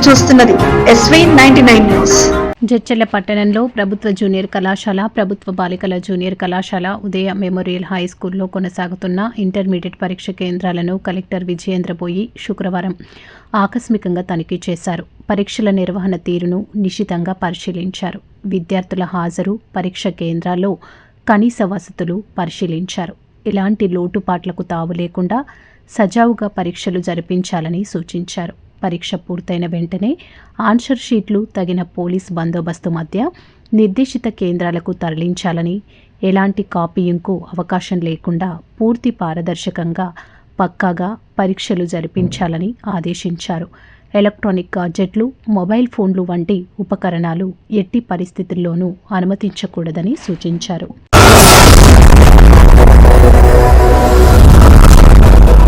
చూస్తున్నది SV99 news. Jadcherla పట్టణంలో ప్రభుత్వ జూనియర్ కళాశాల, ప్రభుత్వ బాలికల జూనియర్ కళాశాల, ఉదయ మెమోరియల్ హై స్కూల్లో కొనసాగుతున్న ఇంటర్మీడియట్ పరీక్ష కేంద్రాలను కలెక్టర్ విజయేంద్రబోయి శుక్రవారం ఆకస్మికంగా తనిఖీ చేశారు. పరీక్షల నిర్వహణ తీరును నిశితంగా పరిశీలించారు. విద్యార్థుల హాజరు, పరీక్ష కేంద్రాల్లో కనీస వసతులు పరిశీలించారు. ఎలాంటి లోటుపాట్లకు తావు లేకుండా సజావుగా పరీక్షలు జరిపించాలని సూచించారు. పరీక్ష పూర్తయిన వెంటనే ఆన్సర్ షీట్లు తగిన పోలీస్ బందోబస్తు మధ్య నిర్దేశిత కేంద్రాలకు తరలించాలని, ఎలాంటి కాపీయింగ్కు అవకాశం లేకుండా పూర్తి పారదర్శకంగా పక్కాగా పరీక్షలు జరిపించాలని ఆదేశించారు. ఎలక్ట్రానిక్ గాడ్జెట్లు, మొబైల్ ఫోన్లు వంటి ఉపకరణాలు ఎట్టి పరిస్థితుల్లోనూ అనుమతించకూడదని సూచించారు.